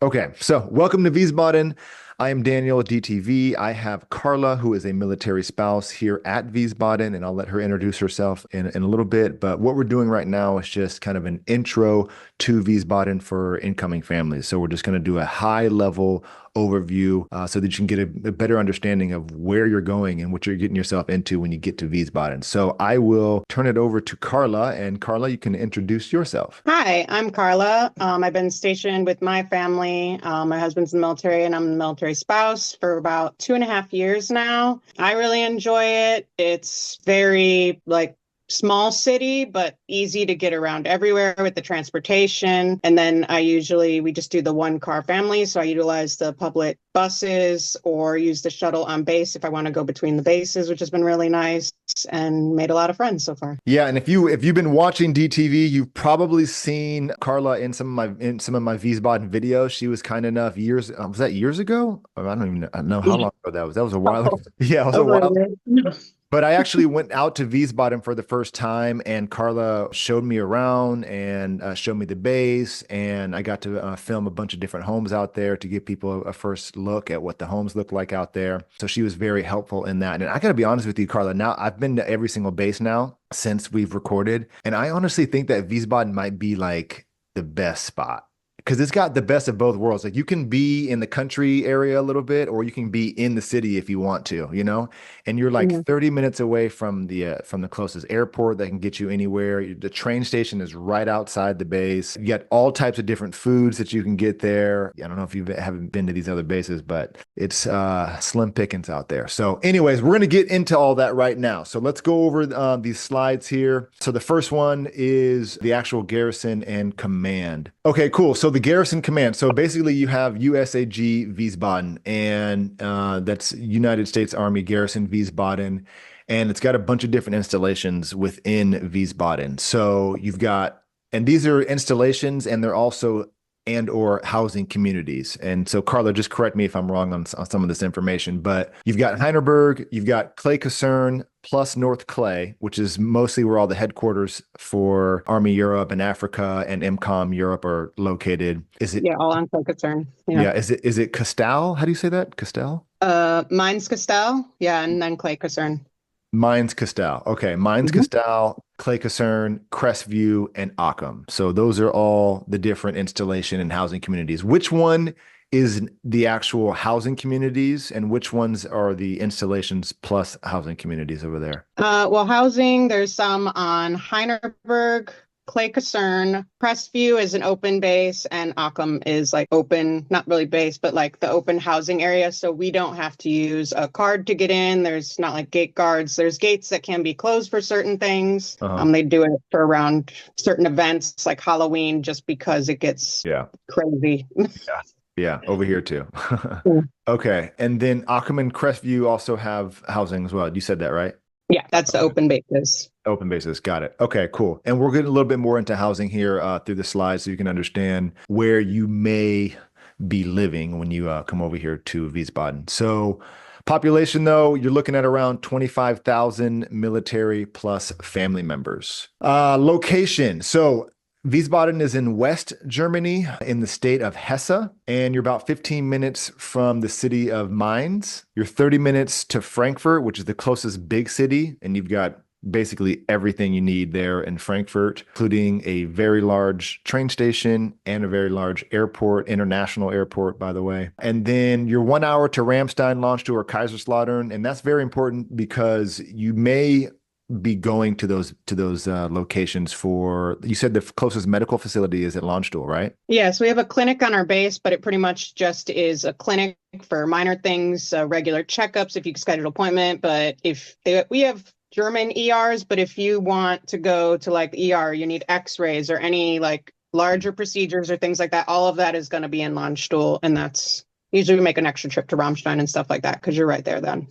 Okay, so welcome to Wiesbaden. I am Daniel, DTV. I have Karla, who is a military spouse here at Wiesbaden, and I'll let her introduce herself in a little bit. But what we're doing right now is just kind of an intro to Wiesbaden for incoming families. So we're just going to do a high level overview so that you can get a better understanding of where you're going and what you're getting yourself into when you get to Wiesbaden. So I will turn it over to Karla, and Karla, you can introduce yourself. Hi, I'm Karla. I've been stationed with my family. My husband's in the military, and I'm the military spouse for about 2.5 years now. I really enjoy it. It's very small city, but easy to get around everywhere with the transportation. And then we just do the one car family. So I utilize the public buses or use the shuttle on base if I want to go between the bases, which has been really nice and made a lot of friends so far. Yeah, and if you've been watching DTV, you've probably seen Karla in some of my Wiesbaden videos. She was kind enough years was that years ago? Or I don't even know how long ago that was. That was a while ago. Yeah, it was a Over while. there. But I actually went out to Wiesbaden for the first time, and Karla showed me around and showed me the base, and I got to film a bunch of different homes out there to give people a first look at what the homes look like out there. So she was very helpful in that. And I got to be honest with you, Karla. Now I've been to every single base now since we've recorded, and I honestly think that Wiesbaden might be like the best spot because it's got the best of both worlds. Like you can be in the country area a little bit, or you can be in the city if you want to, and you're like Mhm. 30 minutes away from the closest airport that can get you anywhere. The train station is right outside the base. You got all types of different foods that you can get there. I don't know if you haven't been to these other bases, but it's slim pickings out there. So anyways, we're going to get into all that right now. So let's go over these slides here. So the first one is the actual garrison and command. Okay, cool. So the garrison command. So basically you have USAG Wiesbaden, and that's United States Army Garrison Wiesbaden. And it's got a bunch of different installations within Wiesbaden. So you've got, and these are installations, and they're also and or housing communities. And so Karla, just correct me if I'm wrong on some of this information, but you've got Heinerberg, you've got Clay Caserne plus North Clay, which is mostly where all the headquarters for Army Europe and Africa and MCOM Europe are located. Is it, Yeah, all on concern. Yeah. yeah, is it Castal? How do you say that? Castal? Mine's Castell. Yeah, and then Clay Concern. Mines Castal. Okay, Mines Castal, Clay Caserne, Crestview, and Occam. So those are all the different installation and housing communities. Which one is the actual housing communities, and which ones are the installations plus housing communities over there? Well, housing, there's some on Heinerberg, Clay Concern, Crestview is an open base, and Occam is like open, not really base, but like the open housing area. So we don't have to use a card to get in. There's not like gate guards. There's gates that can be closed for certain things. Uh-huh. They do it for around certain events like Halloween, just because it gets Yeah. crazy. Yeah. Yeah. Over here too. Yeah. Okay. And then Occam and Crestview also have housing as well. You said that, right? Yeah, that's the Okay. open bases. Open basis. Got it. Okay, cool. And we're getting a little bit more into housing here through the slides so you can understand where you may be living when you come over here to Wiesbaden. So population, though, you're looking at around 25,000 military plus family members. Location. So Wiesbaden is in West Germany in the state of Hesse, and you're about 15 minutes from the city of Mainz. You're 30 minutes to Frankfurt, which is the closest big city, and you've got basically everything you need there in Frankfurt, including a very large train station and a very large airport, international airport, by the way. And then you're 1 hour to Ramstein, Landstuhl, or Kaiserslautern, and that's very important because you may be going to those locations for, you said the closest medical facility is at Landstuhl, right? Yeah, so we have a clinic on our base, but it pretty much just is a clinic for minor things, regular checkups if you schedule an appointment. But we have German ERs, but if you want to go to like ER, you need x-rays or any like larger procedures or things like that, all of that is going to be in Landstuhl. And that's usually we make an extra trip to Ramstein and stuff like that because you're right there then.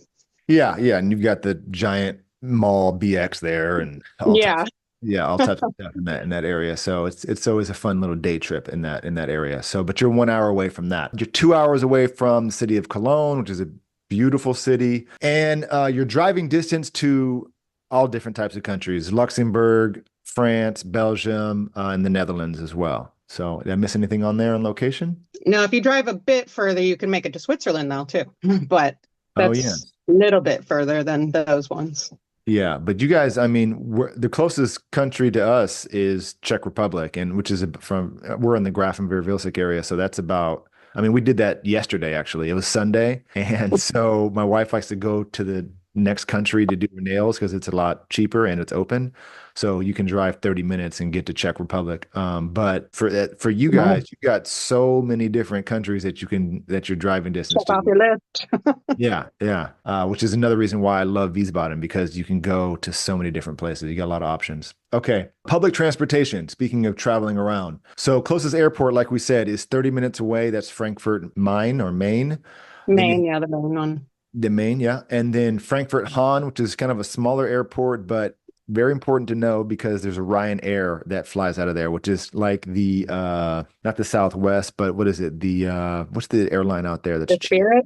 Yeah, yeah. And you've got the giant mall BX there and all Yeah. types. Yeah, all types of stuff in that area. So it's always a fun little day trip in that area. So, but you're 1 hour away from that. You're 2 hours away from the city of Cologne, which is a beautiful city, and you're driving distance to all different types of countries: Luxembourg, France, Belgium, and the Netherlands as well. So did I miss anything on there on location? Now, if you drive a bit further, you can make it to Switzerland though too, but Oh yeah. that's a little bit further than those ones. Yeah, but you guys, I mean, the closest country to us is Czech Republic, and which is from we're in the Grafenberg-Wilsek area, so that's about. I mean, we did that yesterday actually. It was Sunday, and so my wife likes to go to the next country to do her nails because it's a lot cheaper and it's open. So you can drive 30 minutes and get to Czech Republic. But for you Wow. guys, you've got so many different countries that you're driving distance Check off to. your list. Yeah, yeah. Which is another reason why I love Wiesbaden because you can go to so many different places. You got a lot of options. Okay. Public transportation. Speaking of traveling around. So closest airport, like we said, is 30 minutes away. That's Frankfurt Main or Main. Then you Maine, yeah, the main one. the Main, yeah. And then Frankfurt Hahn, which is kind of a smaller airport, but very important to know because there's a Ryanair that flies out of there, which is like the not the Southwest, but what is it? The what's the airline out there that's The cheap? Spirit,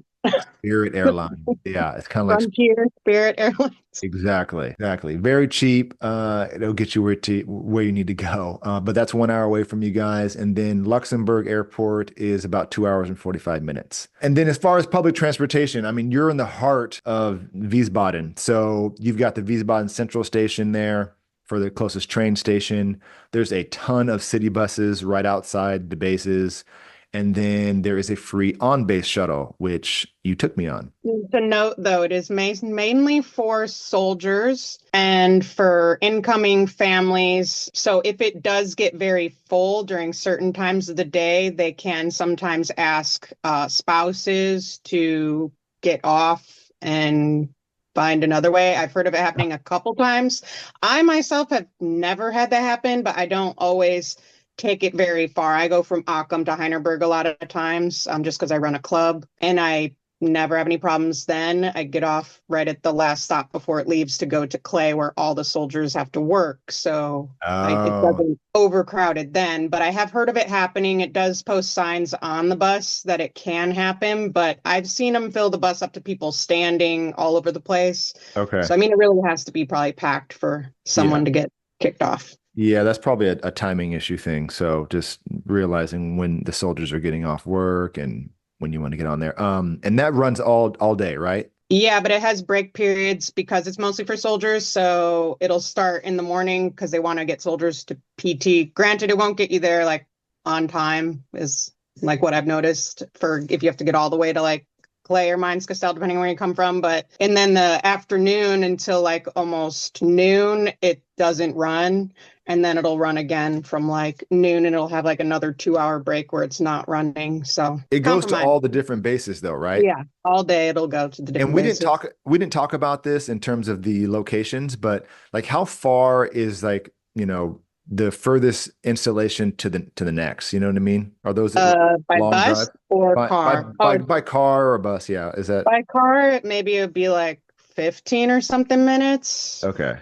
Spirit Airline. Yeah, it's kind of like Frontier, Spirit Airlines. exactly, exactly. Very cheap. It'll get you where you need to go. But that's 1 hour away from you guys. And then Luxembourg Airport is about 2 hours and 45 minutes. And then as far as public transportation, I mean, you're in the heart of Wiesbaden. So you've got the Wiesbaden Central Station there for the closest train station. There's a ton of city buses right outside the bases. And then there is a free on-base shuttle, which you took me on. To note, though, it is mainly for soldiers and for incoming families. So if it does get very full during certain times of the day, they can sometimes ask spouses to get off and find another way. I've heard of it happening a couple times. I myself have never had that happen, but I don't always take it very far. I go from Aachen to Heinerberg a lot of times, just because I run a club, and I never have any problems then. I get off right at the last stop before it leaves to go to Clay, where all the soldiers have to work. So it Oh, doesn't overcrowded then, but I have heard of it happening. It does post signs on the bus that it can happen, but I've seen them fill the bus up to people standing all over the place. okay. So, I mean, it really has to be probably packed for Yeah. someone to get kicked off. Yeah, that's probably a timing issue thing. So just realizing when the soldiers are getting off work and when you want to get on there. And that runs all day, right? Yeah, but it has break periods because it's mostly for soldiers. So it'll start in the morning because they want to get soldiers to PT. Granted, it won't get you there like on time, is like what I've noticed for if you have to get all the way to like Clay or Mines Castell, depending on where you come from. But and then the afternoon until like almost noon, it doesn't run. And then it'll run again from like noon and it'll have like another 2 hour break where it's not running. So It goes to compromise. all the different bases though, right? Yeah, all day it'll go to the And different bases. we didn't talk about this in terms of the locations, but like how far is like, the furthest installation to the next, you know what I mean? Are those By long drive bus or by by car? by Oh, by car or bus? Yeah, is that by car, maybe it would be like 15 or something minutes. okay?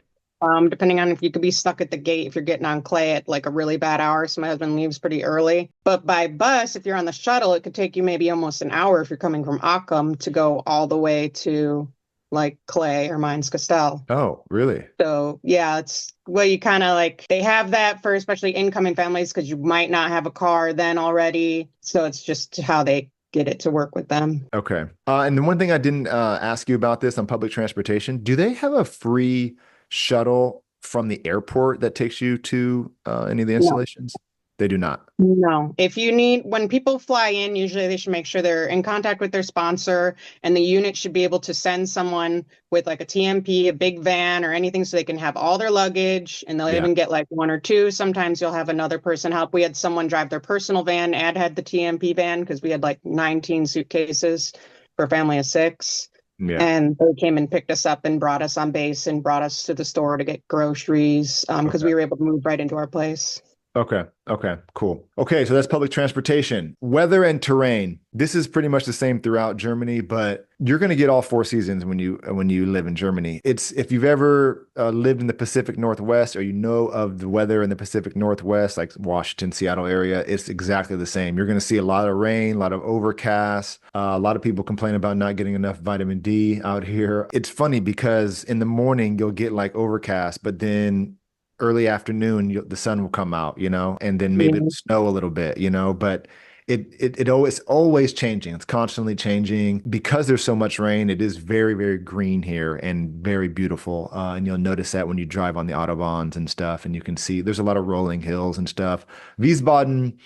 Depending on if you could be stuck at the gate if you're getting on Clay at like a really bad hour. So my husband leaves pretty early. But by bus, if you're on the shuttle, it could take you maybe almost an hour if you're coming from Aachen to go all the way to like Clay or Mines Castell. Oh, really? So yeah, it's well, you kind of like they have that for especially incoming families because you might not have a car then already. So it's just how they get it to work with them. Okay. And the one thing I didn't ask you about this on public transportation, do they have a free shuttle from the airport that takes you to any of the No. installations? They do not. No. If you need, when people fly in, usually they should make sure they're in contact with their sponsor, and the unit should be able to send someone with like a TMP, a big van, or anything so they can have all their luggage, and they'll Yeah. even get like one or two. Sometimes you'll have another person help. We had someone drive their personal van. Ed had the TMP van because we had like 19 suitcases for a family of six. Yeah. And they came and picked us up and brought us on base and brought us to the store to get groceries because Okay. we were able to move right into our place. Okay. Okay. Cool. Okay. So that's public transportation. Weather and terrain. This is pretty much the same throughout Germany, but you're going to get all four seasons when you live in Germany. It's if you've ever lived in the Pacific Northwest or you know of the weather in the Pacific Northwest, like Washington, Seattle area, it's exactly the same. You're going to see a lot of rain, a lot of overcast. A lot of people complain about not getting enough vitamin D out here. It's funny because in the morning you'll get like overcast, but then early afternoon, the sun will come out, and then maybe it'll Yeah. snow a little bit, but it always changing. It's constantly changing because there's so much rain. It is very, very green here and very beautiful. And you'll notice that when you drive on the Autobahns and stuff, and you can see there's a lot of rolling hills and stuff. Wiesbaden,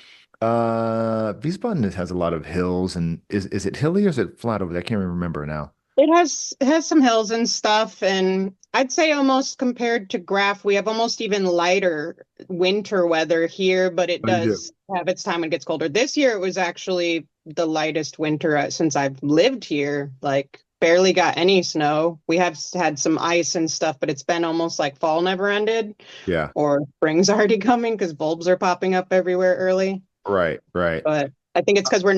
Wiesbaden has a lot of hills, and is it hilly or is it flat over there? I can't remember now. It has some hills and stuff, and I'd say almost compared to Graf, we have almost even lighter winter weather here, but it Oh, you do? does have its time when it gets colder. This year it was actually the lightest winter since I've lived here. Like barely got any snow. We have had some ice and stuff, but it's been almost like fall never ended Yeah. or spring's already coming because bulbs are popping up everywhere early. Right, right. But I think it's because we're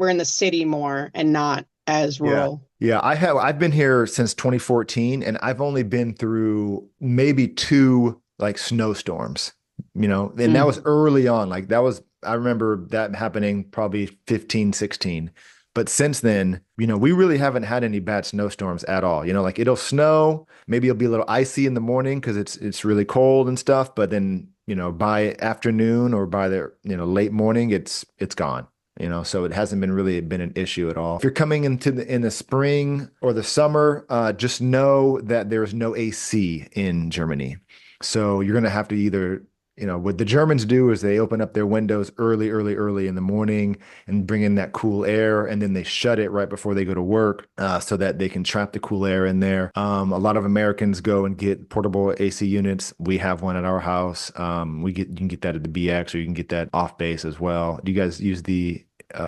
in the city more and not as Yeah. rural. Yeah, I've been here since 2014 and I've only been through maybe two like snowstorms, and that was Mm. early on. Like that was I remember that happening probably 15, 16. But since then, we really haven't had any bad snowstorms at all. Like it'll snow, maybe it'll be a little icy in the morning because it's really cold and stuff, but then, by afternoon or by the, late morning, it's gone. So it hasn't really been an issue at all. If you're coming in the spring or the summer, just know that there's no AC in Germany. So you're gonna have to either, what the Germans do is they open up their windows early, early, early in the morning and bring in that cool air, and then they shut it right before they go to work, so that they can trap the cool air in there. A lot of Americans go and get portable AC units. We have one at our house. You can get that at the BX, or you can get that off base as well. Do you guys use the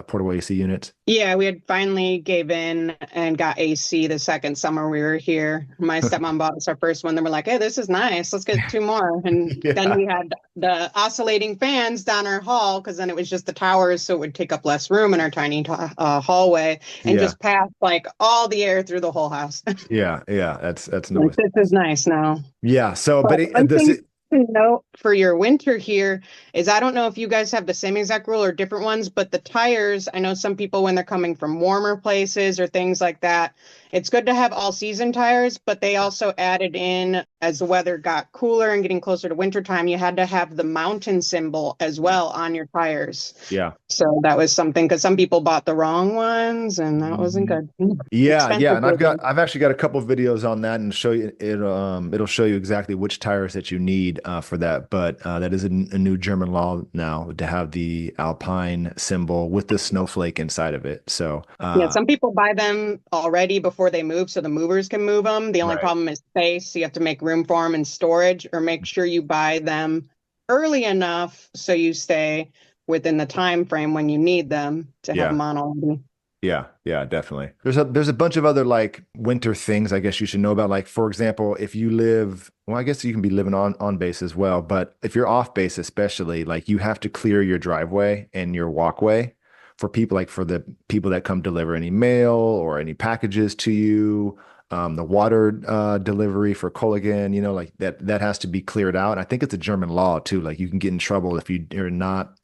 portable AC units? Yeah, we had finally gave in and got AC the second summer we were here. My stepmom bought us our first one. Then we're like, hey, this is nice. Let's get two more. And then Yeah. we had the oscillating fans down our hall because then it was just the towers, so it would take up less room in our tiny hallway and Yeah. just pass like all the air through the whole house. Yeah. Yeah. That's Like, noise. this is nice now. Yeah. So, but But one does thing it? to note for your winter here is I don't know if you guys have the same exact rule or different ones, but the tires, I know some people when they're coming from warmer places or things like that, it's good to have all season tires, but they also added in as the weather got cooler and getting closer to wintertime, you had to have the mountain symbol as well on your tires. Yeah. So that was something because some people bought the wrong ones and that wasn't Mhm. good. Yeah, yeah, Expensive and for them. I've actually got a couple of videos on that and show you it it'll show you exactly which tires that you need for that. But that is a new German law now to have the Alpine symbol with the snowflake inside of it. So Yeah, some people buy them already before they move so the movers can move them. The only right. problem is space. So you have to make room for them in storage or make sure you buy them early enough so you stay within the time frame when you need them to have Yeah. them on already. Yeah, yeah, definitely. There's a bunch of other like winter things I guess you should know about. Like for example, if you live, well, I guess you can be living on base as well, but if you're off base especially, like you have to clear your driveway and your walkway for people like for the people that come deliver any mail or any packages to you. The water delivery for Culligan, like that has to be cleared out. I think it's a German law too. Like you can get in trouble if you're not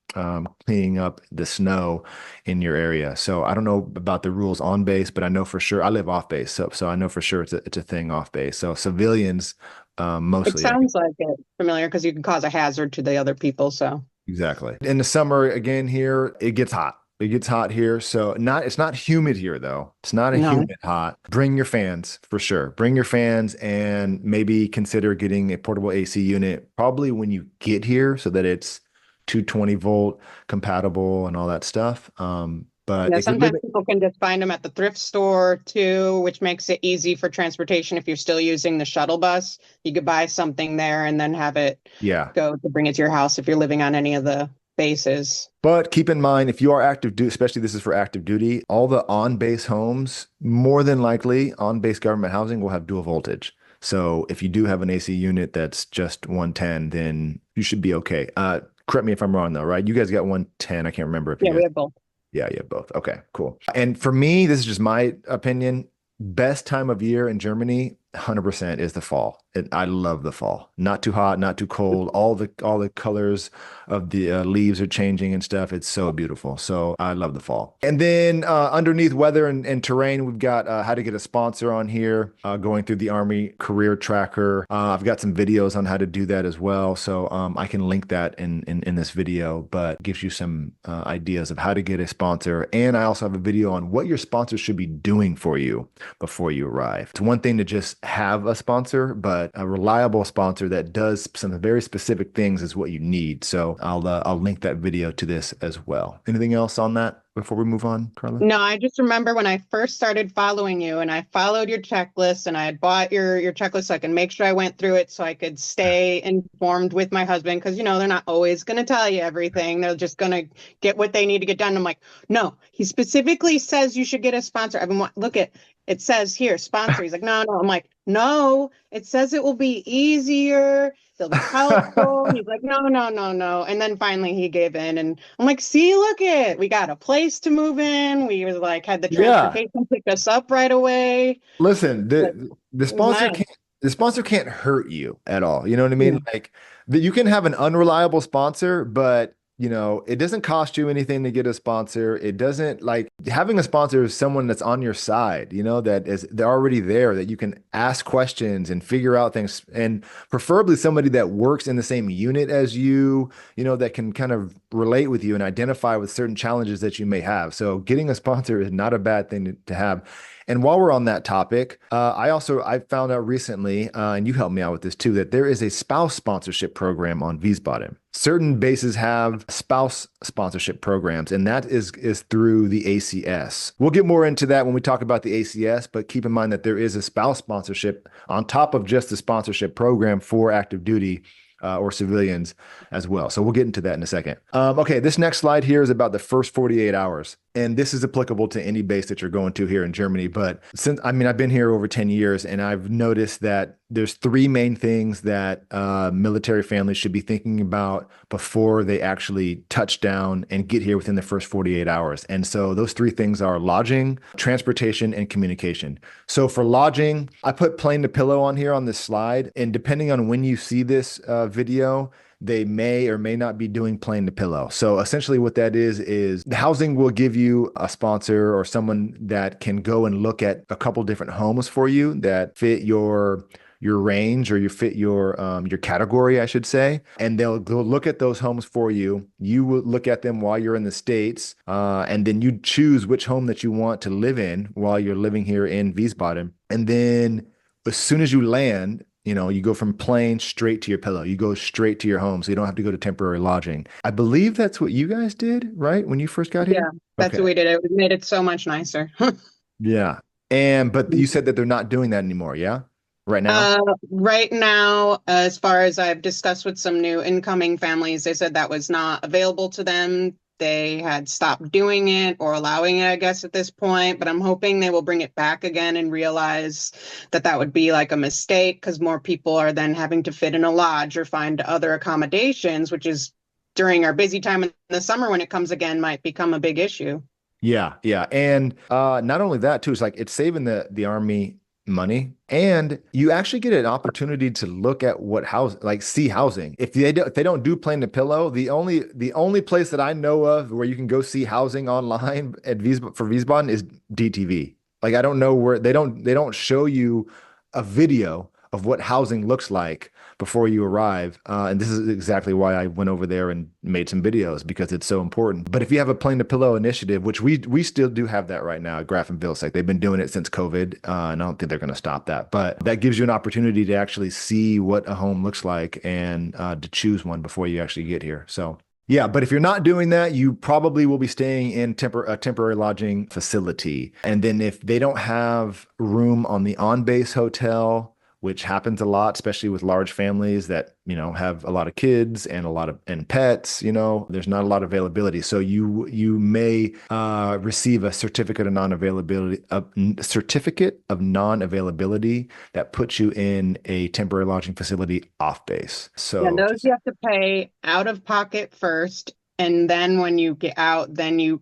cleaning up the snow in your area. So I don't know about the rules on base, but I know for sure I live off base. So I know for sure it's a thing off base. So civilians It mostly, I sounds like it familiar because you can cause a hazard to the other people. So exactly. In the summer again here, it gets hot. It gets hot here. So it's not humid here though. It's not a no. humid hot. Bring your fans for sure. Bring your fans and maybe consider getting a portable AC unit probably when you get here so that it's 220-volt compatible and all that stuff. But Yeah, if you're sometimes living, people can just find them at the thrift store too, which makes it easy for transportation. If you're still using the shuttle bus, you could buy something there and then have it yeah. go to bring it to your house if you're living on any of the bases. But keep in mind, if you are active duty, especially this is for active duty, all the on-base homes, more than likely, on-base government housing will have dual voltage. So if you do have an AC unit that's just 110, then you should be okay. Correct me if I'm wrong though, right? You guys got 110. I can't remember if you Yeah, we guys. have both. Yeah, yeah, both. Okay, cool. And for me, this is just my opinion. Best time of year in Germany, 100% is the fall. I love the fall. Not too hot, not too cold. All the colors of the leaves are changing and stuff. It's so beautiful. So I love the fall. And then underneath weather and terrain, we've got how to get a sponsor on here, going through the Army Career Tracker. I've got some videos on how to do that as well. So I can link that in this video, but gives you some ideas of how to get a sponsor. And I also have a video on what your sponsor should be doing for you before you arrive. It's one thing to just have a sponsor, but a reliable sponsor that does some very specific things is what you need. So I'll link that video to this as well. Anything else on that before we move on, Karla? No, I just remember when I first started following you and I followed your checklist and I had bought your checklist so I can make sure I went through it so I could stay informed with my husband because, you know, they're not always going to tell you everything. They're just going to get what they need to get done. I'm like, no, he specifically says you should get a sponsor. I've been, look at, it says here, sponsor. He's like, no, no. I'm like, no, it says it will be easier. They'll be helpful. He's like, no, no, no, no. And then finally he gave in and I'm like, see, look it. We got a place to move in. We was like, had the Yeah. transportation pick us up right away. Listen, Like, the it was sponsor nice. can't the sponsor can't hurt you at all. You know what I mean? Yeah. Like you can have an unreliable sponsor, but you know, it doesn't cost you anything to get a sponsor. It doesn't like having a sponsor is someone that's on your side, you know, that is they're already there, that you can ask questions and figure out things, and preferably somebody that works in the same unit as you know, that can kind of relate with you and identify with certain challenges that you may have. So getting a sponsor is not a bad thing to have. And while we're on that topic, I found out recently, and you helped me out with this too, that there is a spouse sponsorship program on Wiesbaden. Certain bases have spouse sponsorship programs, and that is through the ACS. We'll get more into that when we talk about the ACS, but keep in mind that there is a spouse sponsorship on top of just the sponsorship program for active duty or civilians as well. So we'll get into that in a second. Okay, this next slide here is about the first 48 hours. And this is applicable to any base that you're going to here in Germany. But I've been here over 10 years, and I've noticed that there's three main things that military families should be thinking about before they actually touch down and get here within the first 48 hours. And so those three things are lodging, transportation, and communication. So for lodging, I put plane to pillow on here on this slide. And depending on when you see this video, they may or may not be doing plane to pillow. So essentially what that is the housing will give you a sponsor or someone that can go and look at a couple different homes for you that fit your range, or you fit your category, I should say. And they'll go look at those homes for you. You will look at them while you're in the States, and then you choose which home that you want to live in while you're living here in Wiesbaden. And then as soon as you land, you know, you go from plane straight to your pillow. You go straight to your home, so you don't have to go to temporary lodging. I believe that's what you guys did, right? When you first got here? Yeah, that's Okay. what we did. It made it so much nicer. Yeah. But you said that they're not doing that anymore, yeah? Right now? Right now, as far as I've discussed with some new incoming families, they said that was not available to them. They had stopped doing it or allowing it, I guess, at this point, but I'm hoping they will bring it back again and realize that that would be like a mistake because more people are then having to fit in a lodge or find other accommodations, which is during our busy time in the summer when it comes again, might become a big issue. Yeah, yeah. And not only that too, it's like it's saving the Army money, and you actually get an opportunity to look at what see housing. If they don't do plane to pillow, the only place that I know of where you can go see housing online at for Wiesbaden is DTV. Like I don't know where they don't show you a video of what housing looks like before you arrive. And this is exactly why I went over there and made some videos, because it's so important. But if you have a plane to pillow initiative, which we still do have that right now at Graf and Vilseck, they've been doing it since COVID, and I don't think they're going to stop that. But that gives you an opportunity to actually see what a home looks like and to choose one before you actually get here. So yeah, but if you're not doing that, you probably will be staying in a temporary lodging facility. And then if they don't have room on the on-base hotel, which happens a lot, especially with large families that, you know, have a lot of kids and and pets, you know, there's not a lot of availability. So you may receive a certificate of non-availability, that puts you in a temporary lodging facility off base. So Yeah, those you have to pay out of pocket first. And then when you get out, then you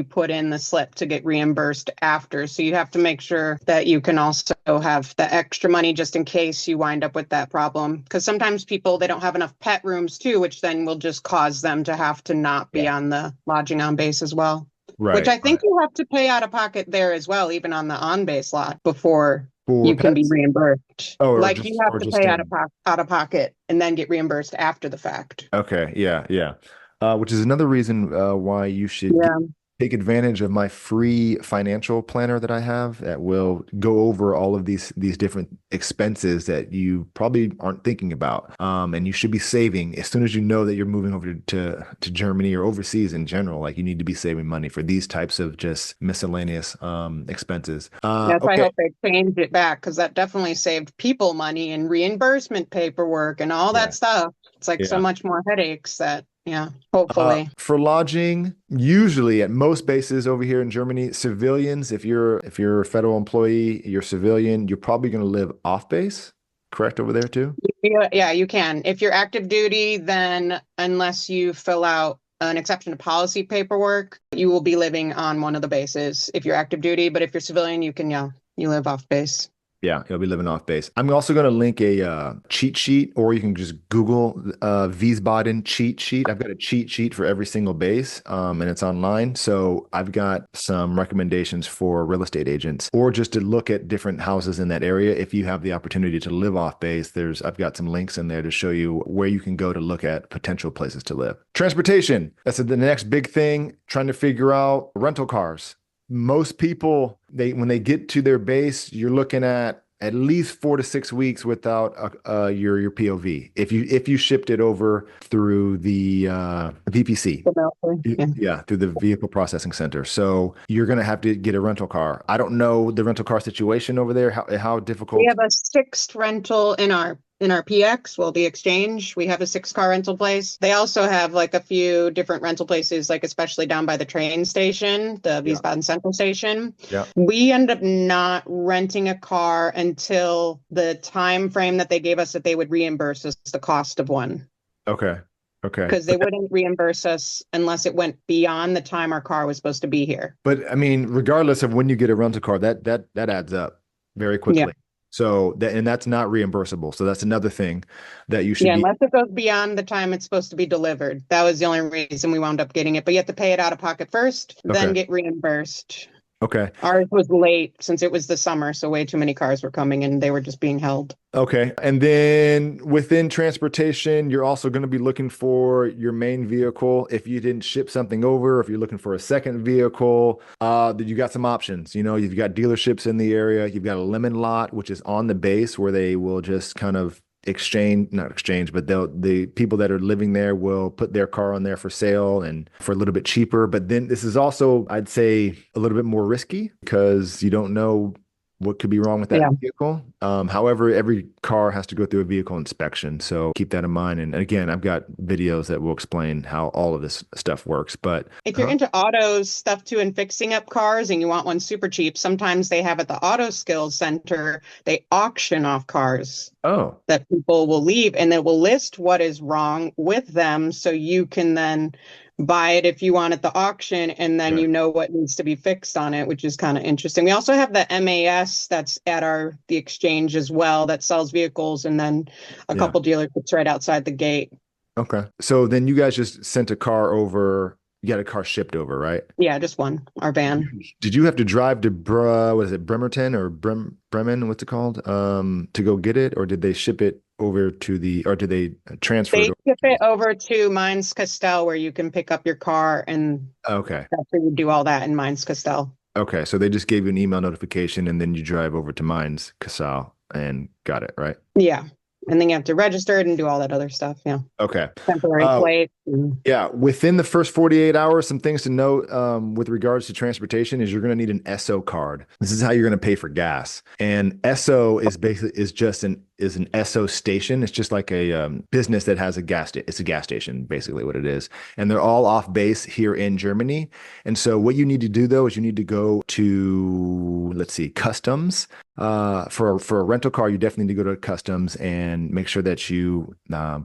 put in the slip to get reimbursed after. So you have to make sure that you can also have the extra money just in case you wind up with that problem. Because sometimes people, they don't have enough pet rooms too, which then will just cause them to have to not be on the lodging on base as well. Which I think you have to pay out of pocket there as well, even on the on base lot before you can be reimbursed. Oh, like you have to pay out of pocket and then get reimbursed after the fact. Okay. Yeah. Which is another reason why you should take advantage of my free financial planner that I have that will go over all of these different expenses that you probably aren't thinking about. And you should be saving as soon as you know that you're moving over to Germany or overseas in general. Like you need to be saving money for these types of just miscellaneous expenses. That's why I hope they change it back, because that definitely saved people money and reimbursement paperwork and all that stuff. It's like so much more headaches that. Yeah, hopefully. For lodging, usually at most bases over here in Germany, civilians, if you're a federal employee, you're civilian, you're probably going to live off base, correct, over there too? Yeah, you can. If you're active duty, then unless you fill out an exception to policy paperwork, you will be living on one of the bases if you're active duty. But if you're civilian, you can, you live off base. Yeah, you'll be living off base. I'm also going to link a cheat sheet, or you can just Google Wiesbaden cheat sheet. I've got a cheat sheet for every single base, and it's online. So I've got some recommendations for real estate agents, or just to look at different houses in that area. If you have the opportunity to live off base, I've got some links in there to show you where you can go to look at potential places to live. Transportation. That's the next big thing. Trying to figure out rental cars. Most people, when they get to their base, you're looking at least 4 to 6 weeks without your POV. If you shipped it over through the VPC, through the Vehicle Processing Center, so you're gonna have to get a rental car. I don't know the rental car situation over there. How difficult? We have a fixed rental in our PX, well, the exchange, we have a 6-car rental place. They also have like a few different rental places, like especially down by the train station, the Wiesbaden Central Station. Yeah. We end up not renting a car until the time frame that they gave us that they would reimburse us the cost of one. Okay. Because they wouldn't reimburse us unless it went beyond the time our car was supposed to be here. But I mean, regardless of when you get a rental car, that adds up very quickly. Yeah. So that's not reimbursable. So that's another thing that you should. Yeah, unless it goes beyond the time it's supposed to be delivered. That was the only reason we wound up getting it. But you have to pay it out of pocket first, then get reimbursed. Okay. Ours was late since it was the summer, so way too many cars were coming and they were just being held. Okay. And then within transportation, you're also going to be looking for your main vehicle. If you didn't ship something over, if you're looking for a second vehicle, you got some options. You've got dealerships in the area. You've got a lemon lot, which is on the base where they will just kind of not exchange, but the people that are living there will put their car on there for sale and for a little bit cheaper. But then this is also, I'd say, a little bit more risky because you don't know what could be wrong with that vehicle. However, every car has to go through a vehicle inspection. So keep that in mind. And again, I've got videos that will explain how all of this stuff works. But if you're into autos stuff too and fixing up cars and you want one super cheap, sometimes they have at the Auto Skills Center, they auction off cars that people will leave and they will list what is wrong with them. So you can then buy it if you want at the auction, and then you know what needs to be fixed on it, which is kind of interesting. We also have the MAS that's at the exchange as well that sells vehicles, and then a couple dealerships right outside the gate. Okay. So then you guys just sent a car over. You got a car shipped over, right? Yeah, just one, our van. Did you have to drive to Bremerton or Bremen, what's it called, to go get it? Or did they ship it over or did they transfer it? They ship it over to Mainz Castell where you can pick up your car, and that's where you do all that in Mainz Castell. Okay, so they just gave you an email notification and then you drive over to Mainz Castell and got it, right? Yeah. And then you have to register it and do all that other stuff. Yeah. Okay. Temporary plate. Yeah. Within the first 48 hours, some things to note with regards to transportation is you're going to need an ESSO card. This is how you're going to pay for gas. And ESSO is basically an ESSO station. It's just like a business that has it's a gas station, basically what it is. And they're all off base here in Germany. And so what you need to do though is you need to go to let's see, customs. For a rental car, you definitely need to go to customs and make sure that you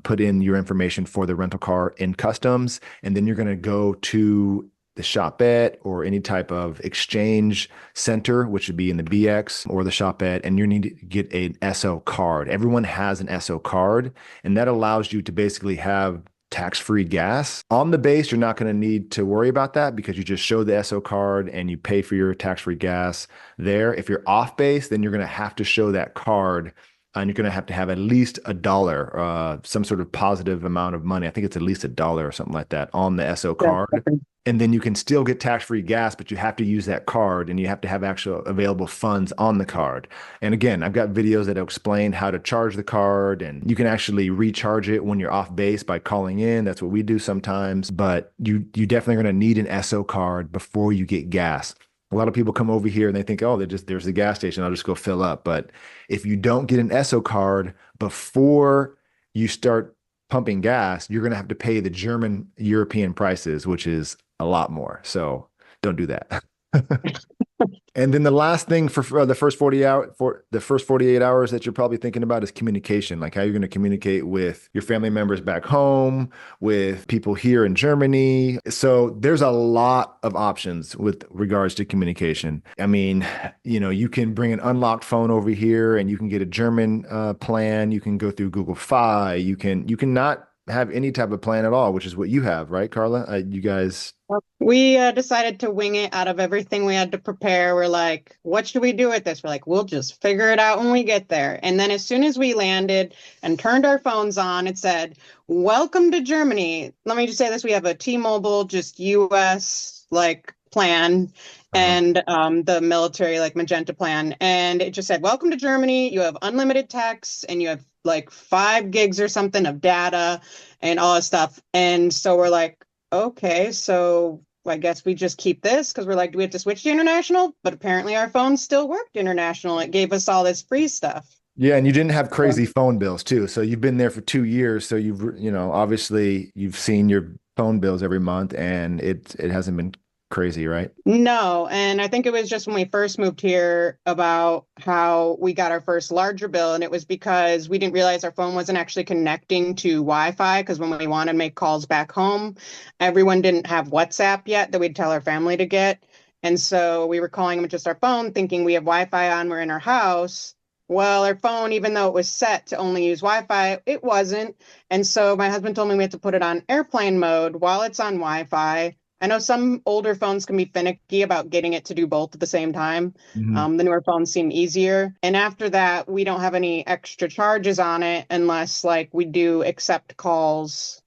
put in your information for the rental car in customs, and then you're going to go to the shopette or any type of exchange center, which would be in the BX or the shopette, and you need to get an SO card. Everyone has an SO card, and that allows you to basically have tax-free gas. On the base, you're not going to need to worry about that because you just show the SO card and you pay for your tax-free gas there. If you're off base, then you're going to have to show that card, and you're going to have at least $1, some sort of positive amount of money. I think it's at least $1 or something like that on the SO card. And then you can still get tax-free gas, but you have to use that card and you have to have actual available funds on the card. And again, I've got videos that explain how to charge the card, and you can actually recharge it when you're off base by calling in. That's what we do sometimes, but you definitely are going to need an SO card before you get gas. A lot of people come over here and they think, oh, there's a gas station, I'll just go fill up. But if you don't get an SO card before you start pumping gas, you're going to have to pay the German European prices, which is a lot more. So don't do that. And then the last thing for the first 48 hours that you're probably thinking about is communication, like how you're going to communicate with your family members back home, with people here in Germany. So there's a lot of options with regards to communication. I mean, you can bring an unlocked phone over here and you can get a German plan. You can go through Google Fi. You can not have any type of plan at all, which is what you have, right, Karla? You guys. We decided to wing it out of everything we had to prepare. We're like, what should we do with this? We're like, we'll just figure it out when we get there. And then as soon as we landed and turned our phones on, it said, welcome to Germany. Let me just say this. We have a T-Mobile, just US plan, and the military magenta plan. And it just said, welcome to Germany. You have unlimited text and you have 5 gigs or something of data and all this stuff. And so we're like, okay, so I guess we just keep this because we're like, do we have to switch to international? But apparently our phones still worked international. It gave us all this free stuff. Yeah, and you didn't have crazy phone bills too. So you've been there for 2 years. So obviously you've seen your phone bills every month, and it hasn't been crazy, right? No, and I think it was just when we first moved here about how we got our first larger bill, and it was because we didn't realize our phone wasn't actually connecting to Wi-Fi, because when we wanted to make calls back home, everyone didn't have WhatsApp yet that we'd tell our family to get. And so we were calling them with just our phone, thinking we have Wi-Fi on, we're in our house. Well, our phone, even though it was set to only use Wi-Fi, it wasn't. And so my husband told me we had to put it on airplane mode while it's on Wi-Fi. I know some older phones can be finicky about getting it to do both at the same time. Mm-hmm. The newer phones seem easier. And after that, we don't have any extra charges on it unless we do accept calls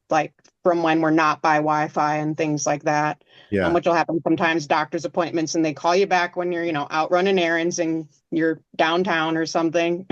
from when we're not by Wi-Fi and things like that. Yeah. Which will happen sometimes, doctor's appointments, and they call you back when you're, out running errands and you're downtown or something.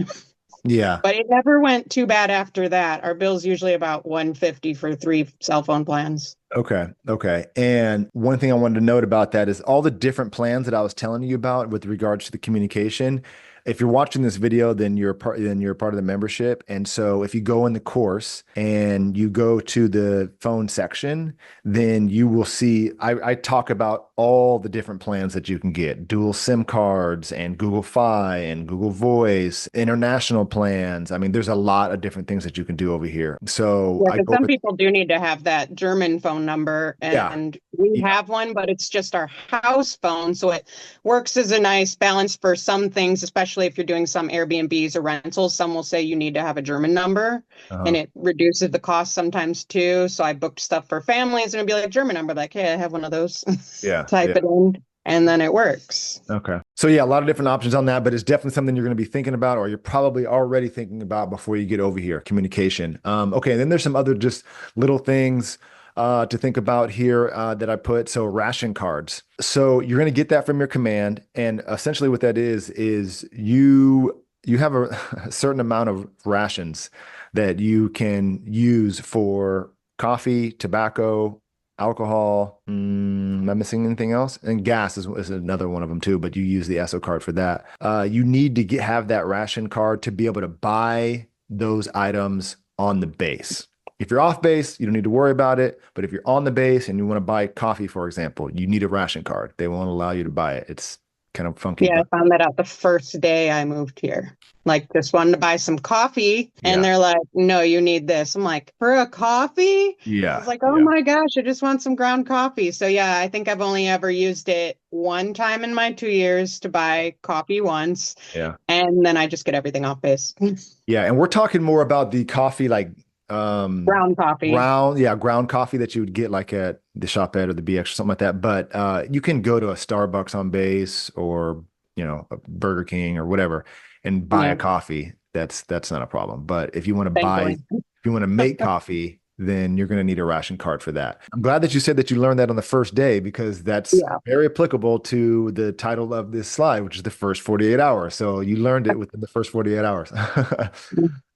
Yeah. But it never went too bad after that. Our bill's usually about $150 for 3 cell phone plans. Okay. And one thing I wanted to note about that is all the different plans that I was telling you about with regards to the communication. If you're watching this video, then you're part of the membership. And so if you go in the course and you go to the phone section, then you will see I talk about all the different plans that you can get: dual SIM cards and Google Fi and Google Voice, international plans. I mean, there's a lot of different things that you can do over here. So some people do need to have that German phone number, and we have one, but it's just our house phone. So it works as a nice balance for some things, especially if you're doing some Airbnbs or rentals. Some will say you need to have a German number, and it reduces the cost sometimes too. So I booked stuff for families and it'd be German number, hey, I have one of those. Type it in and then it works. Okay. So yeah, a lot of different options on that, but it's definitely something you're going to be thinking about, or you're probably already thinking about before you get over here. Communication. Okay. And then there's some other just little things to think about here that I put. So ration cards. So you're going to get that from your command. And essentially what that is you have a certain amount of rations that you can use for coffee, tobacco, alcohol. Am I missing anything else? And gas is another one of them too, but you use the ESO card for that. You need to have that ration card to be able to buy those items on the base. If you're off base, you don't need to worry about it. But if you're on the base and you want to buy coffee, for example, you need a ration card. They won't allow you to buy it. kind of funky, Yeah, but I found that out the first day I moved here. Like, just wanted to buy some coffee, and yeah, they're like, "No, you need this." I'm like, "For a coffee?" I was yeah, like, "Oh yeah. my gosh, I just want some ground coffee." So yeah, I think I've only ever used it one time in my 2 years to buy coffee once, Yeah. and then I just get everything off base. Yeah, and we're talking more about the coffee like Ground coffee. ground coffee that you would get like at the Shop Ed or the BX or something like that. But you can go to a Starbucks on base or a Burger King or whatever and buy Yeah, a coffee. That's not a problem. But thankfully. if you want to make coffee, then you're going to need a ration card for that. I'm glad that you said that you learned that on the first day because that's Yeah. very applicable to the title of this slide, which is the first 48 hours. So you learned it within the first 48 hours.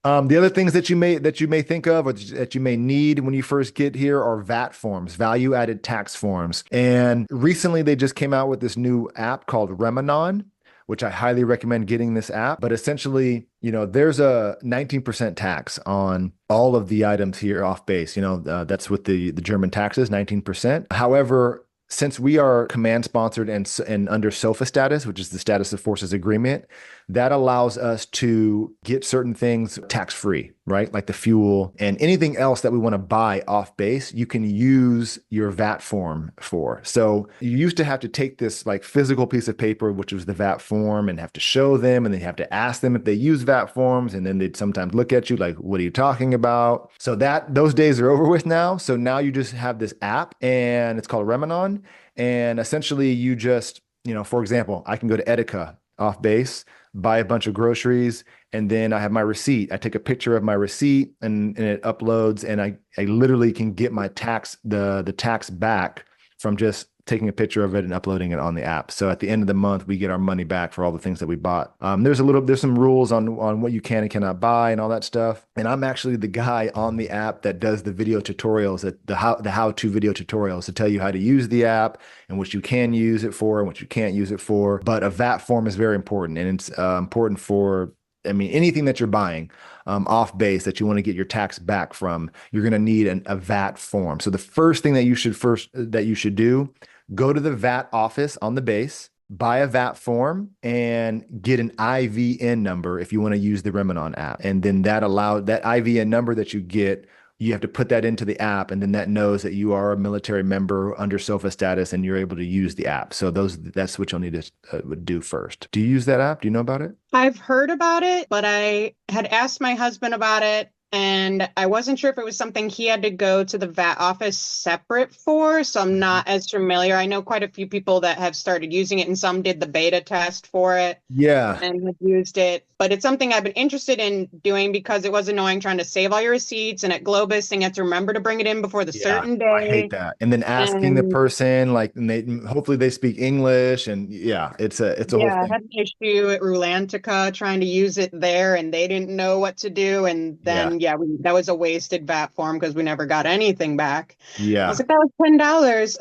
The other things that you may think of or that you may need when you first get here are VAT forms, value added tax forms. And recently they just came out with this new app called Remanon, which I highly recommend getting this app. But essentially, there's a 19% tax on all of the items here off base. That's with the German taxes, 19%. However, since we are command sponsored and under SOFA status, which is the status of forces agreement, that allows us to get certain things tax free, right? Like the fuel and anything else that we want to buy off base, you can use your VAT form for. So you used to have to take this like physical piece of paper, which was the VAT form, and have to show them, and then you have to ask them if they use VAT forms, and then they'd sometimes look at you like, "What are you talking about?" So those days are over with now. So now you just have this app, and it's called Remanon, and essentially you just, for example, I can go to Edeka off base, buy a bunch of groceries, and then I have my receipt. I take a picture of my receipt and it uploads, and I literally can get my the tax back from just taking a picture of it and uploading it on the app. So at the end of the month, we get our money back for all the things that we bought. There's some rules on what you can and cannot buy and all that stuff. And I'm actually the guy on the app that does the video tutorials, the how-to video tutorials to tell you how to use the app and what you can use it for and what you can't use it for. But a VAT form is very important, and it's important for anything that you're buying off base that you want to get your tax back from, you're going to need a VAT form. So the first thing that you should do, go to the VAT office on the base, buy a VAT form, and get an IVN number if you want to use the Remanon app. And then that IVN number that you get, you have to put that into the app, and then that knows that you are a military member under SOFA status and you're able to use the app. So that's what you'll need to do first. Do you use that app? Do you know about it? I've heard about it, but I had asked my husband about it, and I wasn't sure if it was something he had to go to the VAT office separate for, so I'm not as familiar. I know quite a few people that have started using it, and some did the beta test for it Yeah. and have used it. But it's something I've been interested in doing because it was annoying trying to save all your receipts, and at Globus, and you have to remember to bring it in before the Yeah, certain I hate day. that. And then asking the And person, like, and hopefully they speak English, and yeah, it's a whole yeah, I thing. had an issue at Rulantica trying to use it there, and they didn't know what to do. And Yeah, then, yeah, that was a wasted VAT form because we never got anything back. I was yeah. like, that was $10.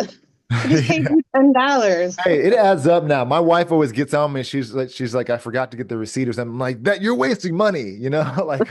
I just paid you $10. Hey, it adds up now. My wife always gets on me. She's like, I forgot to get the receipt or something. I'm like, that you're wasting money, like,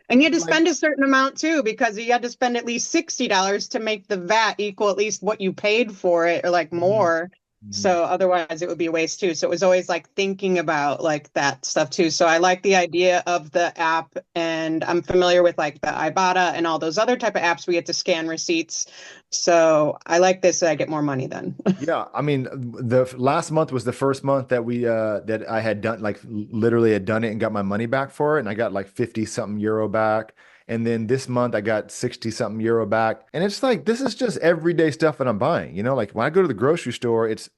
And you had to like, spend a certain amount too, because you had to spend at least $60 to make the VAT equal at least what you paid for it, or like mhm, more. mhm. So otherwise it would be a waste too. So it was always like thinking about like that stuff too. So I like the idea of the app, and I'm familiar with like the Ibotta and all those other type of apps we get to scan receipts. So I like this, so I get more money then. Yeah, the last month was the first month that I had done, like, literally had done it and got my money back for it, and I got like 50 something euro back. And then this month I got 60 something euro back. And it's like this is just everyday stuff that I'm buying, like when I go to the grocery store, it's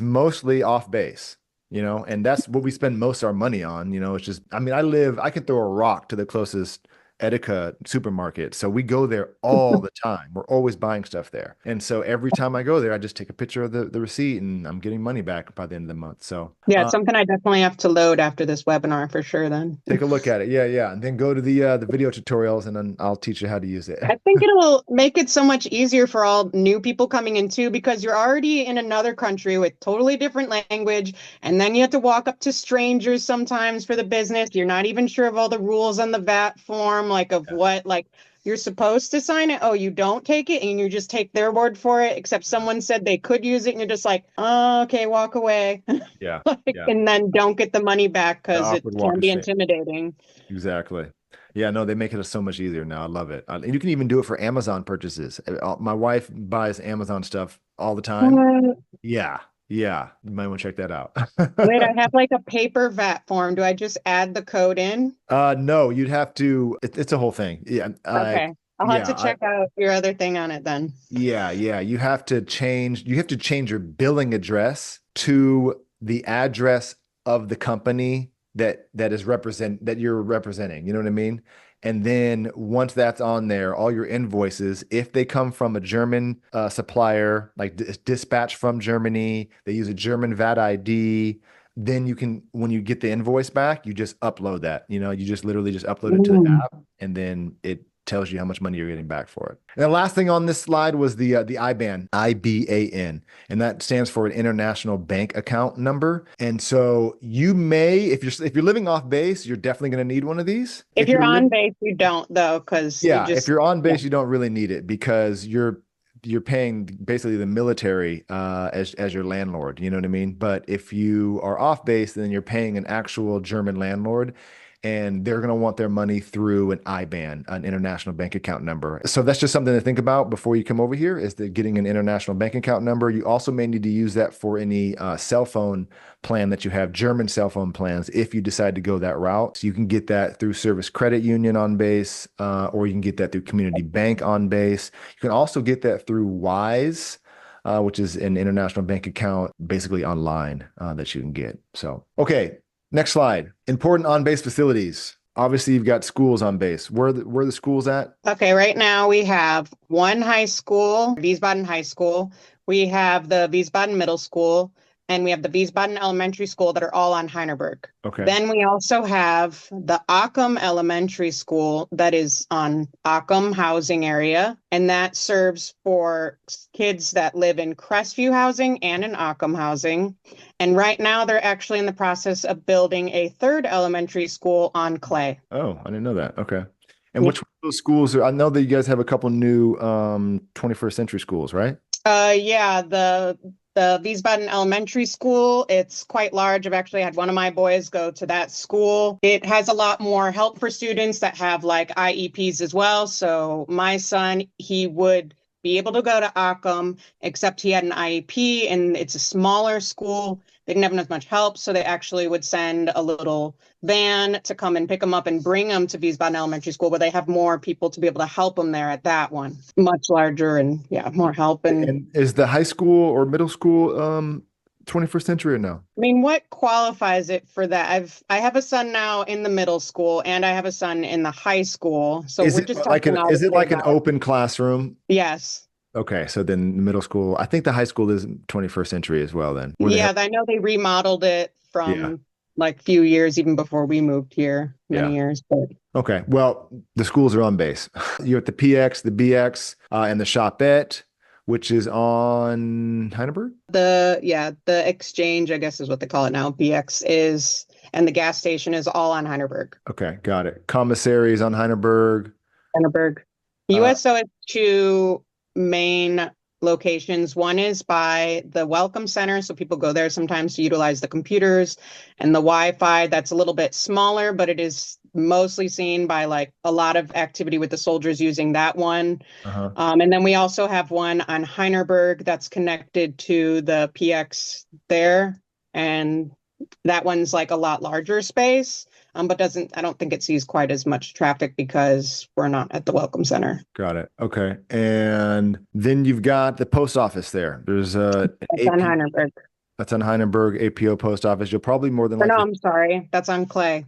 mostly off base, and that's what we spend most of our money on, it's just I can throw a rock to the closest Edeka supermarket. So we go there all the time. We're always buying stuff there. And so every time I go there, I just take a picture of the receipt, and I'm getting money back by the end of the month. So Yeah, it's something I definitely have to load after this webinar for sure then. take a look at it. Yeah, yeah. And then go to the video tutorials, and then I'll teach you how to use it. I think it'll make it so much easier for all new people coming in too, because you're already in another country with totally different language, and then you have to walk up to strangers sometimes for the business. You're not even sure of all the rules on the VAT form, like of what, like you're supposed to sign it. Oh, you don't take it and you just take their word for it, except someone said they could use it and you're just like, oh, okay, walk away. Yeah. Like, Yeah. and then don't get the money back The because it awkward walk can of be shame. intimidating. Exactly. Yeah, no, they make it so much easier now. I love it. And you can even do it for Amazon purchases. My wife buys Amazon stuff all the time. Uh, Yeah. Yeah. You might want to check that out. Wait, I have like a paper VAT form. Do I just add the code in? No, you'd have to, it's a whole thing. Okay. I'll have Yeah, to check out your other thing on it then. yeah. You have to change your billing address to the address of the company that you're representing. You know what I mean? And then once that's on there, all your invoices, if they come from a German supplier, like dispatch from Germany, they use a German VAT ID, then you can, when you get the invoice back, you just upload that. You just literally just upload it to the Mm. app, and then it tells you how much money you're getting back for it. And the last thing on this slide was the IBAN, IBAN, and that stands for an international bank account number. And so you may, if you're living off base, you're definitely going to need one of these. If If you're you're on living, base, you don't though, because you yeah, if just, you're on yeah. base, you don't really need it because you're paying basically the military as your landlord. You know what I mean? But if you are off base, then you're paying an actual German landlord, and they're going to want their money through an IBAN, an international bank account number. So that's just something to think about before you come over here, is that getting an international bank account number. You also may need to use that for any cell phone plan that you have, German cell phone plans, if you decide to go that route. So you can get that through Service Credit Union on base, or you can get that through Community Bank on base. You can also get that through Wise, which is an international bank account basically online that you can get. So, okay. Next slide. Important on-base facilities. Obviously, you've got schools on base. Where are the schools at? Okay, right now we have one high school, Wiesbaden High School. We have the Wiesbaden Middle School, and we have the Wiesbaden Elementary School that are all on Heinerberg. Okay. Then we also have the Occam Elementary School that is on Occam housing area, and that serves for kids that live in Crestview housing and in Occam housing. And right now they're actually in the process of building a third elementary school on Clay. Oh, I didn't know that. Okay. And which one of those schools I know that you guys have a couple new 21st century schools, right? Yeah, the Wiesbaden Elementary School, it's quite large. I've actually had one of my boys go to that school. It has a lot more help for students that have like IEPs as well. So my son, he would be able to go to Occam, except he had an IEP and it's a smaller school. They didn't have as much help, so they actually would send a little van to come and pick them up and bring them to Wiesbaden Elementary School, where they have more people to be able to help them there at that one. Much larger and yeah, more help. And is the high school or middle school 21st century or no? I mean, what qualifies it for that? I have a son now in the middle school and I have a son in the high school. So Is we're it just like talking is it like an about, open classroom? yes. Okay, so then the middle school, I think the high school is 21st century as well then. Yeah, I know they remodeled it Yeah. from like few years even before we moved here, many years. But Okay. Well, the schools are on base. You're at the PX, the BX, and the Shopette, which is on Heidelberg. the exchange, I guess is what they call it now, BX is, and the gas station is all on Heinerberg. Okay, got it. Commissary is on Heidelberg. Heinerberg. USO has two main locations. One is by the Welcome Center, so people go there sometimes to utilize the computers and the Wi-Fi. That's a little bit smaller, but it is mostly seen by like a lot of activity with the soldiers using that one. Uh-huh. And then we also have one on Heinerberg that's connected to the PX there, and that one's like a lot larger space. But I don't think it sees quite as much traffic because we're not at the Welcome Center. Got it. Okay. And then you've got the post office there. There's an That's on Heinerberg. That's on Heidelberg, APO post office. You'll probably more than No, likely. I'm sorry. That's on Clay.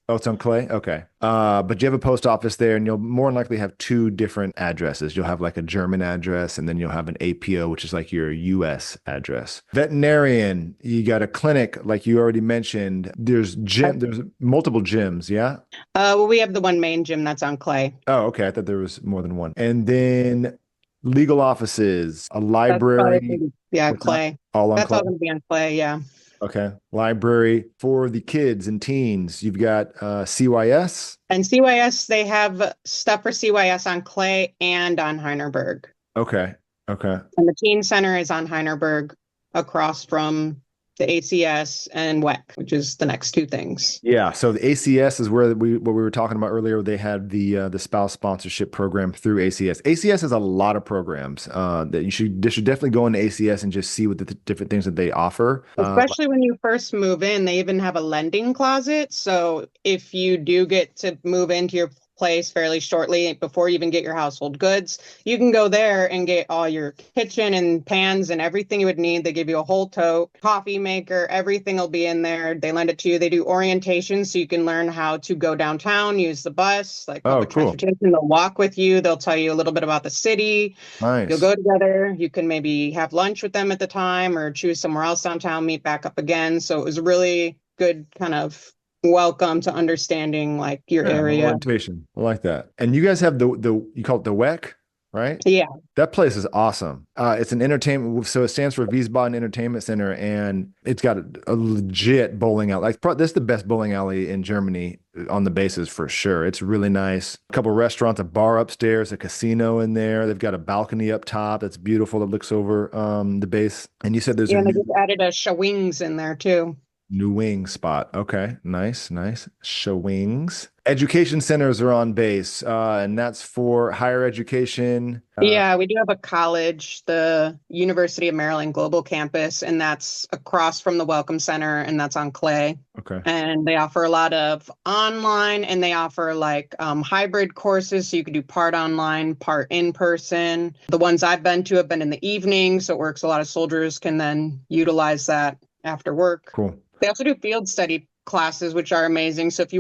Oh, it's on Clay? Okay. But you have a post office there, and you'll more than likely have two different addresses. You'll have like a German address, and then you'll have an APO, which is like your US address. Veterinarian, you got a clinic, like you already mentioned. There's multiple gyms, yeah? Well, we have the one main gym that's on Clay. Oh, okay. I thought there was more than one. And then legal offices, a library. Yeah, Clay. All on That's Clay. all going to be on Clay, yeah. Okay. Library for the kids and teens. You've got CYS. And CYS, they have stuff for CYS on Clay and on Heinerberg. Okay. Okay. And the teen center is on Heinerberg across from the ACS and WEC, which is the next two things. Yeah, so the ACS is where what we were talking about earlier. They had the spouse sponsorship program through ACS. ACS has a lot of programs that you should definitely go into ACS and just see what the different things that they offer. Especially when you first move in, they even have a lending closet. So if you do get to move into your place fairly shortly before you even get your household goods, you can go there and get all your kitchen and pans and everything you would need. They give you a whole tote, coffee maker, everything will be in there. They lend it to you. They do orientation so you can learn how to go downtown, use the bus, like Oh, public cool. transportation. They'll walk with you. They'll tell you a little bit about the city. You'll Nice. go together. You can maybe have lunch with them at the time or choose somewhere else downtown, meet back up again. So it was a really good kind of welcome to understanding like your Yeah, area. orientation. I like that. And you guys have the you call it the WEC, right? Yeah. That place is awesome. It's an entertainment, so it stands for Wiesbaden Entertainment Center, and it's got a legit bowling alley. This is the best bowling alley in Germany on the bases for sure. It's really nice. A couple restaurants, a bar upstairs, a casino in there. They've got a balcony up top that's beautiful that looks over the base. And you said there's Yeah, a and they just added a Shawings in there too. new wing spot. Okay, nice, nice. Show wings. Education centers are on base, and that's for higher education. Yeah, we do have a college, the University of Maryland Global Campus, and that's across from the Welcome Center, and that's on Clay. Okay. And they offer a lot of online, and they offer like hybrid courses, so you can do part online, part in person. The ones I've been to have been in the evening, so it works. A lot of soldiers can then utilize that after work. Cool. They also do field study classes, which are amazing. So if you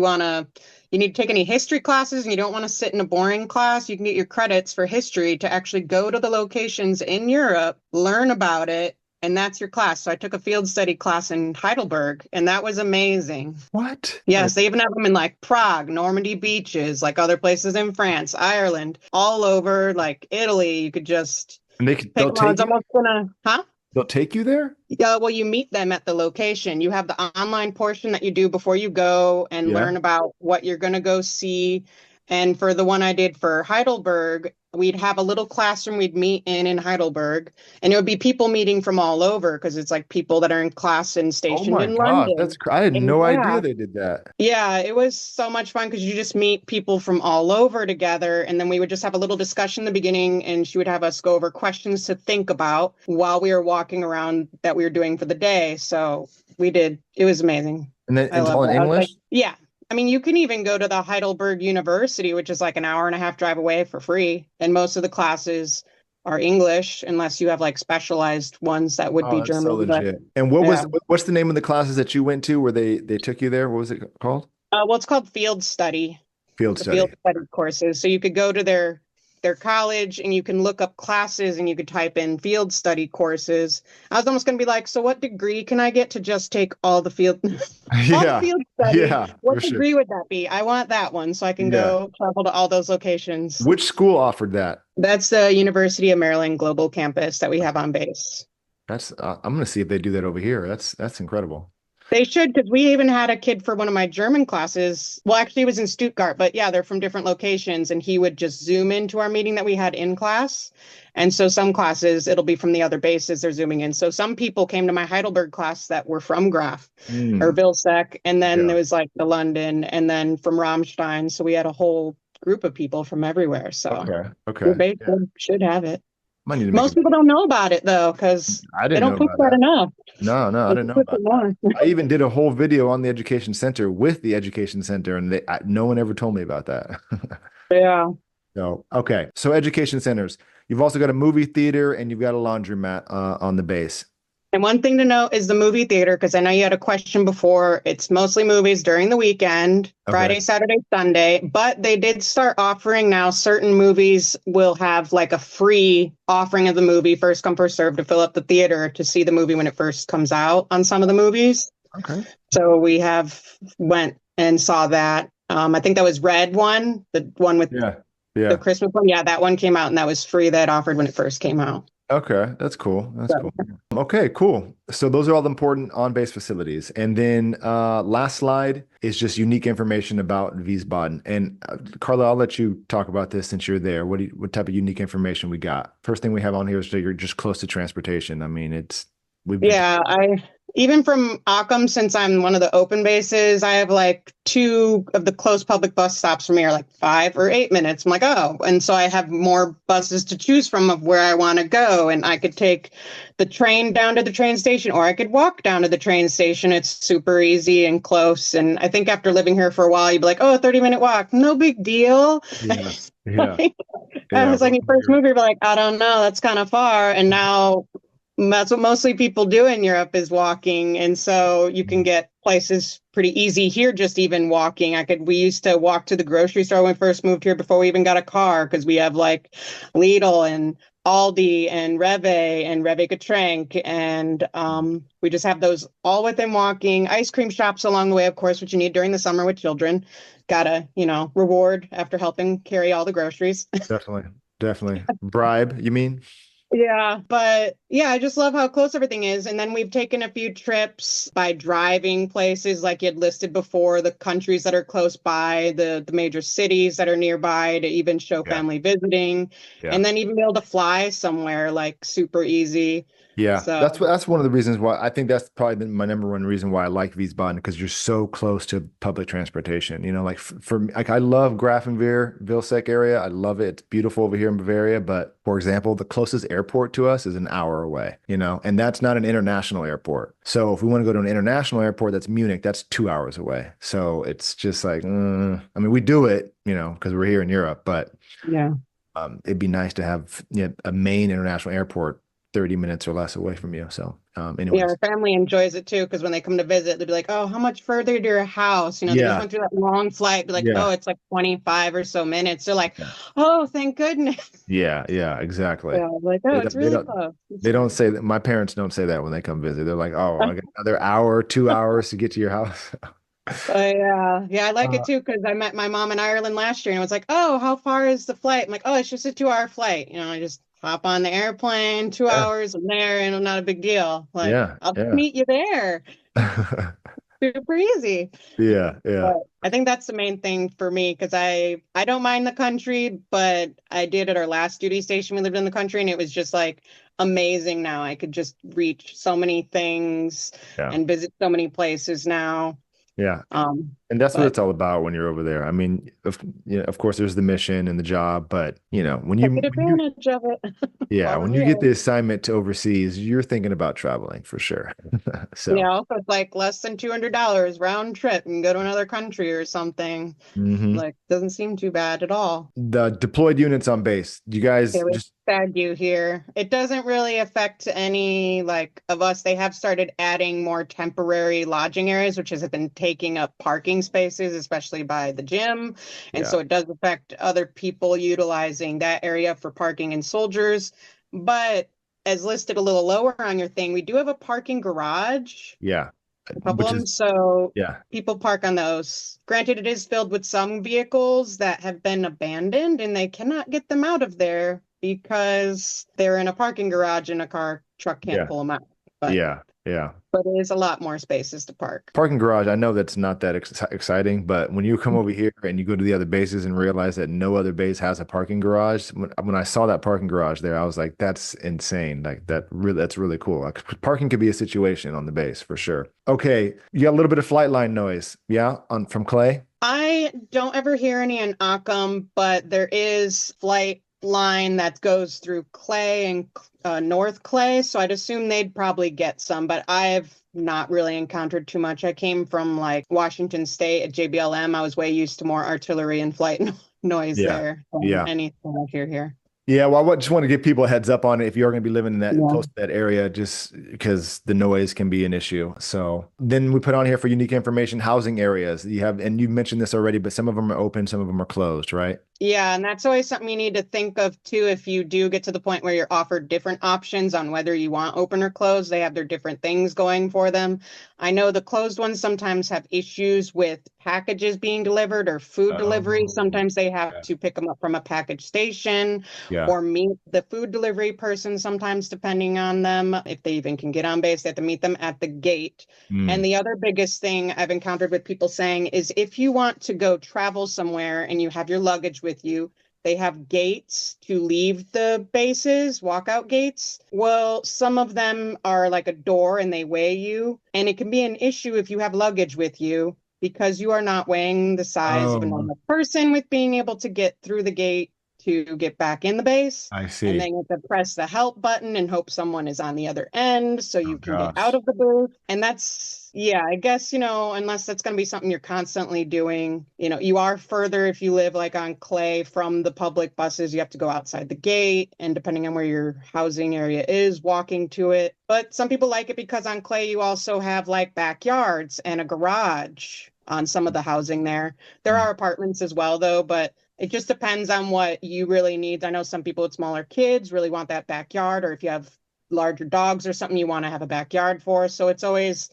need to take any history classes and you don't want to sit in a boring class, you can get your credits for history to actually go to the locations in Europe, learn about it, and that's your class. So I took a field study class in Heidelberg, and that was amazing. What? Yes, they even have them in like Prague, Normandy beaches, like other places in France, Ireland, all over, like Italy. You could just And pick them out. It's almost huh? they'll take you there? Yeah, well, you meet them at the location. You have the online portion that you do before you go and Yeah. learn about what you're going to go see. And for the one I did for Heidelberg, we'd have a little classroom we'd meet in Heidelberg, and it would be people meeting from all over because it's like people that are in class and Oh stationed my in God, London. I had And no yeah, idea they did that. yeah, it was so much fun because you just meet people from all over together. And then we would just have a little discussion in the beginning, and she would have us go over questions to think about while we were walking around that we were doing for the day. So we did. It was amazing. And then I it's love all in that. I was like, English? yeah. I mean, you can even go to the Heidelberg University, which is like an hour and a half drive away for free. And most of the classes are English, unless you have like specialized ones that would Oh, be that's so German. But legit. And yeah, what's the name of the classes that you went to where they took you there? What was it called? well, it's called field study. Field The study. field study courses. So you could go to their college and you can look up classes and you could type in field study courses. I was almost going to be like, so what degree can I get to just take all the field all the Yeah. field study? Yeah, What for sure. degree would that be? I want that one so I can Yeah. go travel to all those locations. Which school offered that? That's the University of Maryland Global Campus that we have on base. That's I'm gonna see if they do that over here. That's incredible. They should, because we even had a kid for one of my German classes. Well, actually, it was in Stuttgart, but yeah, they're from different locations. And he would just zoom into our meeting that we had in class. And so some classes, it'll be from the other bases they're zooming in. So some people came to my Heidelberg class that were from Graf or Vilsec. And then Yeah. there was like the London and then from Ramstein. So we had a whole group of people from everywhere. So Okay. your Okay. base Yeah. should have it. Might need to make Most people don't know about it, though, because I they didn't don't know push about that that. enough. No, I They didn't know push about it that. more. I even did a whole video on the education center with the education center, and no one ever told me about that. Yeah. So, okay. So education centers. You've also got a movie theater and you've got a laundromat on the base. And one thing to note is the movie theater, because I know you had a question before. It's mostly movies during the weekend, Okay. Friday, Saturday, Sunday. But they did start offering now certain movies will have like a free offering of the movie, first come, first serve, to fill up the theater to see the movie when it first comes out on some of the movies. Okay. So we went and saw that. I think that was Red one, the one with Yeah. the Yeah. Christmas one. Yeah, that one came out and that was free. That offered when it first came out. Okay, that's cool. That's So, cool. Okay, cool. So those are all the important on-base facilities. And then last slide is just unique information about Wiesbaden. And Carla, I'll let you talk about this since you're there. What type of unique information we got? First thing we have on here is that you're just close to transportation. I mean, we've been, yeah, I even from Occam, since I'm one of the open bases, I have like two of the close public bus stops for me are like 5 or 8 minutes. I'm like, oh, and so I have more buses to choose from of where I want to go, and I could take the train down to the train station, or I could walk down to the train station. It's super easy and close, and I think after living here for a while, you'd be like, oh, a 30-minute walk, no big deal. yeah, yeah, Like, I yeah. was like, when you first moved here, you'd be like, I don't know, that's kind of far, and now that's what mostly people do in Europe is walking. And so you can get places pretty easy here, just even walking. We used to walk to the grocery store when we first moved here before we even got a car, because we have like Lidl and Aldi and Rewe Getrank. And we just have those all within walking. Ice cream shops along the way, of course, which you need during the summer with children. Gotta, reward after helping carry all the groceries. Definitely, definitely. Bribe, you mean? Yeah, but yeah, I just love how close everything is. And then we've taken a few trips by driving places like you had listed before, the countries that are close by, the major cities that are nearby to even show Yeah, family visiting, yeah. and then even be able to fly somewhere like super easy. Yeah, So that's one of the reasons why I think that's probably my number one reason why I like Wiesbaden because you're so close to public transportation. You know, like for me, like I love Grafenwehr, Vilseck area. I love it. It's beautiful over here in Bavaria. But for example, the closest airport to us is an hour away. You know, and that's not an international airport. So if we want to go to an international airport, that's Munich. That's 2 hours away. So it's just like, I mean, we do it, you know, because we're here in Europe, but yeah. it'd be nice to have a main international airport 30 minutes or less away from you. So, Yeah, anyways, our family enjoys it too, because when they come to visit, they'll be like, oh, how much further to your house? They just yeah, went through that long flight, be like, oh, yeah, it's like 25 or so minutes. They're like, yeah, oh, thank goodness. yeah, exactly. Yeah, like, oh, They it's don't, they really don't, close. they don't say that. My parents don't say that when they come visit. They're like, oh, I got another hour, 2 hours to get to your house. Yeah, I like it Uh, too because I met my mom in Ireland last year and it was like, oh, how far is the flight? I'm like, oh, it's just a 2 hour flight. I just hop on the airplane, two yeah, hours, I'm there, and not a big deal. Like, yeah, I'll just yeah, meet you there. Super easy. yeah, yeah, But I think that's the main thing for me because I don't mind the country, but I did at our last duty station. We lived in the country and it was just like amazing now. I could just reach so many things yeah, and visit so many places now. yeah. Um, And that's what but it's all about when you're over there. I mean, of course, there's the mission and the job, but take advantage of it yeah, while we're when you here. get the assignment to overseas, you're thinking about traveling for sure. So, Yeah, also it's like less than $200 round trip and go to another country or something. mhm. Like, doesn't seem too bad at all. The deployed units on base, you guys Okay, we just, tagged you here. It doesn't really affect any like of us. They have started adding more temporary lodging areas, which has been taking up parking spaces, especially by the gym. And yeah, so it does affect other people utilizing that area for parking and soldiers. But as listed a little lower on your thing, we do have a parking garage, yeah, a couple which of is, them. So yeah, people park on those. Granted, it is filled with some vehicles that have been abandoned and they cannot get them out of there because they're in a parking garage and a truck can't yeah, pull them out. But yeah, yeah. but it is a lot more spaces to park. Parking garage, I know that's not that exciting, but when you come over here and you go to the other bases and realize that no other base has a parking garage, when I saw that parking garage there, I was like, that's insane. Like that's really cool. Like, parking could be a situation on the base for sure. Okay, you got a little bit of flight line noise, yeah, on from Clay. I don't ever hear any in Occam, but there is flight line that goes through Clay and North Clay, so I'd assume they'd probably get some, but I've not really encountered too much. I came from like Washington State at JBLM. I was way used to more artillery and flight noise Yeah, there than yeah. anything I hear here. Yeah, well, I just want to give people a heads up on it if you're going to be living in that Yeah. close to that area, just because the noise can be an issue. So then we put on here for unique information, housing areas. You have, and you mentioned this already, but some of them are open, some of them are closed, right? Yeah, and that's always something you need to think of too. If you do get to the point where you're offered different options on whether you want open or closed, they have their different things going for them. I know the closed ones sometimes have issues with packages being delivered or food delivery. Oh, Sometimes they have okay. to pick them up from a package station Yeah. or meet the food delivery person, sometimes depending on them. If they even can get on base, they have to meet them at the gate. Mm. And the other biggest thing I've encountered with people saying is if you want to go travel somewhere and you have your luggage with you, they have gates to leave the bases, walkout gates. Well, some of them are like a door and they weigh you. And it can be an issue if you have luggage with you because you are not weighing the size of a Oh, normal person with being able to get through the gate to get back in the base. I And see. then you have to press the help button and hope someone is on the other end so Oh you can get out gosh. of the booth. And that's, yeah, I guess, unless that's going to be something you're constantly doing, you are further if you live like on Clay from the public buses, you have to go outside the gate. And depending on where your housing area is, walking to it. But some people like it because on Clay, you also have like backyards and a garage on some of the housing there. There Mm. are apartments as well, though, but it just depends on what you really need. I know some people with smaller kids really want that backyard, or if you have larger dogs or something you want to have a backyard for. So it's always,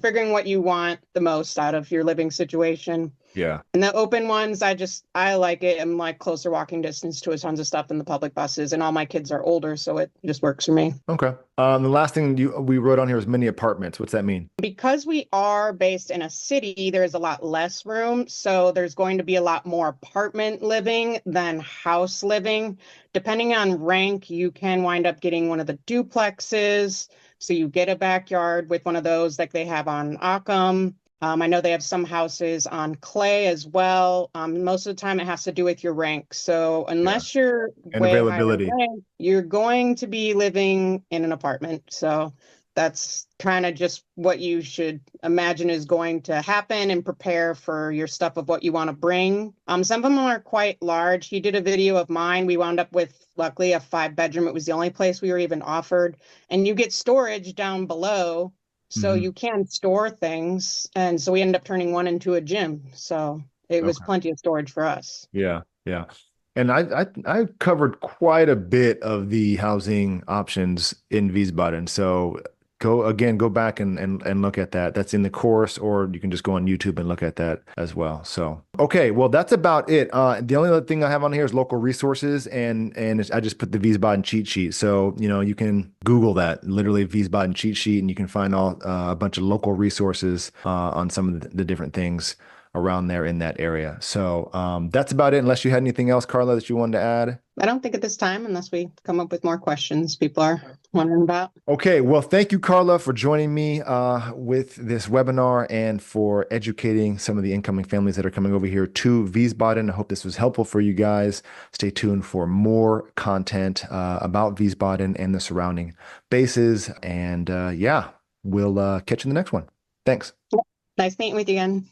figuring what you want the most out of your living situation. Yeah. And the open ones, I like it. I'm like closer walking distance to a tons of stuff than the public buses, and all my kids are older, so it just works for me. Okay. The last thing we wrote on here was mini apartments. What's that mean? Because we are based in a city, there's a lot less room. So there's going to be a lot more apartment living than house living. Depending on rank, you can wind up getting one of the duplexes. So you get a backyard with one of those like they have on Occam. I know they have some houses on Clay as well. Most of the time, it has to do with your rank. So Yeah. unless you're And way higher availability. rank, you're going to be living in an apartment. So that's kind of just what you should imagine is going to happen and prepare for your stuff of what you want to bring. Some of them are quite large. He did a video of mine. We wound up with, luckily, a 5-bedroom. It was the only place we were even offered. And you get storage down below. So Hmm. you can store things. And so we ended up turning one into a gym. So it was Okay. plenty of storage for us. Yeah. Yeah. And I covered quite a bit of the housing options in Wiesbaden. So go back and look at that. That's in the course, or you can just go on YouTube and look at that as well. So okay, well that's about it. The only other thing I have on here is local resources, and I just put the Wiesbaden cheat sheet. So you can Google that, literally Wiesbaden cheat sheet, and you can find all a bunch of local resources on some of the different things around there in that area. So that's about it. Unless you had anything else, Karla, that you wanted to add. I don't think at this time, unless we come up with more questions people are wondering about. Okay, well, thank you, Karla, for joining me with this webinar and for educating some of the incoming families that are coming over here to Wiesbaden. I hope this was helpful for you guys. Stay tuned for more content about Wiesbaden and the surrounding bases. And yeah, we'll catch you in the next one. Thanks. Nice meeting with you again.